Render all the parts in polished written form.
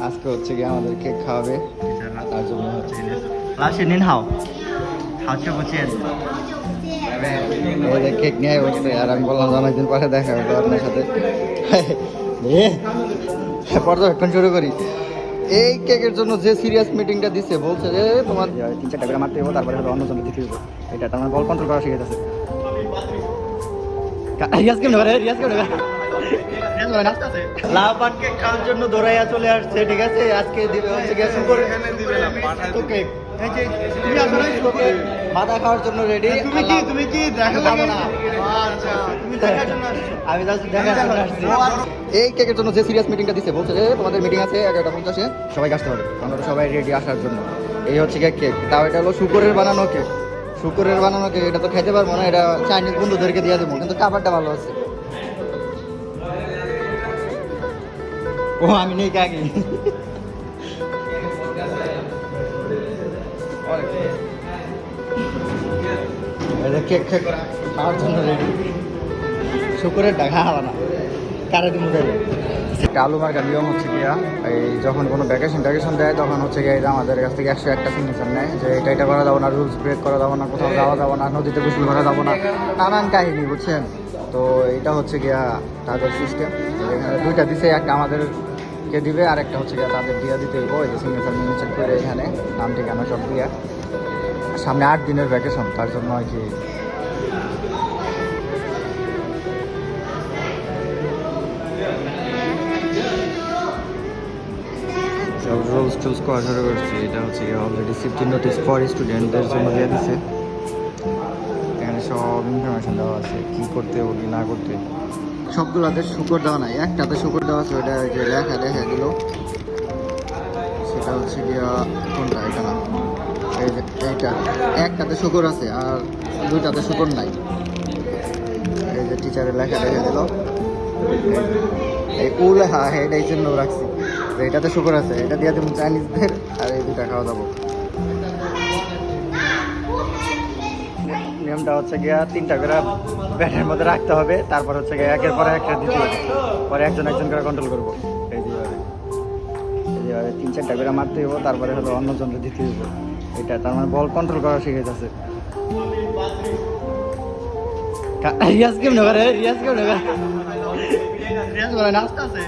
আজকে হচ্ছে কি আমাদের কেক খাওয়াবে, তার জন্য হচ্ছে লাস্টে নিন হাও হাওছে বুঝছেন এই যে কেক নিয়ে বসছে। আর আমি বললাম অনেকদিন পরে দেখা হবে আপনার সাথে, পর্যবেক্ষণ শুরু করি। এই কেকের জন্য যে সিরিয়াস মিটিংটা দিচ্ছে, বলছে যে তোমার 3-4টা করে মারতে হবে, তারপরে হলো অন্য জন্য দিতে হবে। এটা তার মানে বল কন্ট্রোল করা শিখে যাচ্ছে। রিয়াজ কেমন করে, রিয়াজ কেমন করে লাভ কেক খাওয়ার জন্য দৌড়াইয়া চলে আসছে। ঠিক আছে, আজকে দিবে হচ্ছে গিয়ে সুপার তো কেক। এই যে তুমি আসলে মাথা খাওয়ার জন্য রেডি। তুমি কি দেখা যাবে না? আচ্ছা তুমি দেখার জন্য আসছো? আমি জাস্ট দেখার জন্য আসছি। এই কেকের জন্য যে সিরিয়াস মিটিংটা দিছে, বলছে যে তোমাদের মিটিং আছে 11:50-এ, সবাই আসতে হবে। আমরা তো সবাই রেডি আসার জন্য। এই হচ্ছে গিয়ে কেক, তাও এটা হলো শুকরের বানানো কেক। শুকরের বানানো কেক, এটা তো খেতে পারবো না, এটা চাইনিজ বন্ধুদেরকে দিয়ে দেবো, কিন্তু খাবারটা ভালো আছে। ও আমি নেই কাকি কেক খেক খাওয়ার জন্য রেডি। শুকুরের ডাকা হলো না, কারে দিন দেবে। আলু মার্কার নিয়ম হচ্ছে গিয়া, এই যখন কোনো ভ্যাকেশন দেয় তখন হচ্ছে গিয়ে আমাদের কাছ থেকে 101টা সিগনেচার নেয় যে এটা করা যাবো না, রুলস ব্রেক করা যাবো না, কোথাও যাওয়া যাবো না, নদীতে গোসল করা যাবো না, নানান কাহিনী, বুঝছেন তো। এটা হচ্ছে গিয়া তাদের সিস্টেম। এখানে 2টা দিছে, একটা আমাদেরকে দিবে আর একটা হচ্ছে গিয়া তাদের দিয়ে দিতে হইব। এই যে সিগনেচার করে এখানে নাম ঠিকানা সব দিয়া। সামনে 8 দিনের ভ্যাকেশন, তার জন্য আর কি সব রুলস টুলস করা শুরু করছি। এটা হচ্ছে অলরেডি সেফটি নোটিস ফর স্টুডেন্টদের জন্য দিয়ে দিছে। এখানে সব ইনফরমেশন দেওয়া আছে, কি করতে হবে কি না করতে। সবগুলোতে শুকর দেওয়া নাই, একটাতে শুকর দেওয়া আছে, ওইটা যে লেখা দেখা দিল। সেটা হচ্ছে গিয়া কোনটা, এটা না, এই যে এইটা একটাতে শুকর আছে আর 2টাতে শুকর নাই। এই যে টিচারের লেখা দেখা দিল, এই ও লেখা, এটাই জন্য রাখছি। এটাতে শুকর আছে, এটা দিয়ে তুমি চাইনিজদের, আর এই 2টা খাওয়া যাবো। নিয়মটা হচ্ছে গিয়া 3টা করে ব্যাটের মধ্যে রাখতে হবে, তারপর হচ্ছে গিয়ে একের পরে একটা দিতে হবে, পরে একজন করে কন্ট্রোল করবো। এই যেভাবে 3-4টা করে মারতে হইব, তারপরে হলো অন্য জনকে দিতে হইব। এটা তার মানে বল কন্ট্রোল করা শিখে যাচ্ছে। রিয়াজ কেমন করে, রিয়াজ কেমন করে, রিয়াজ বলে নাচতে আছে।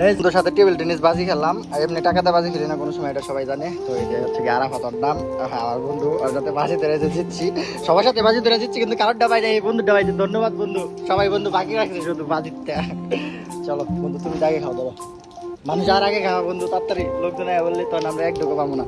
এই তোর সাথে টেবিল টেনিস বাজি খেললাম, এমনি টাকাতে বাজি খেলি না কোনো সময়, এটা সবাই জানে। তো এটা হচ্ছে কি আরাফাতর নাম, আমার বন্ধু, আর যাতে বাজি ধরে জিতছি, সবার সাথে বাজি ধরে জিতছি, কিন্তু কারোর ডাবাই যায়, এই বন্ধুটা পাইছে। ধন্যবাদ বন্ধু, সবাই বন্ধু বাকি রাখছে শুধু বাজিতে। চলো বন্ধু, তুমি আগে খাও দাও, মানুষ আর আগে খাওয়া বন্ধু, তাড়াতাড়ি লোকজন বললে তখন আমরা 1 ঢোকা পাবো না।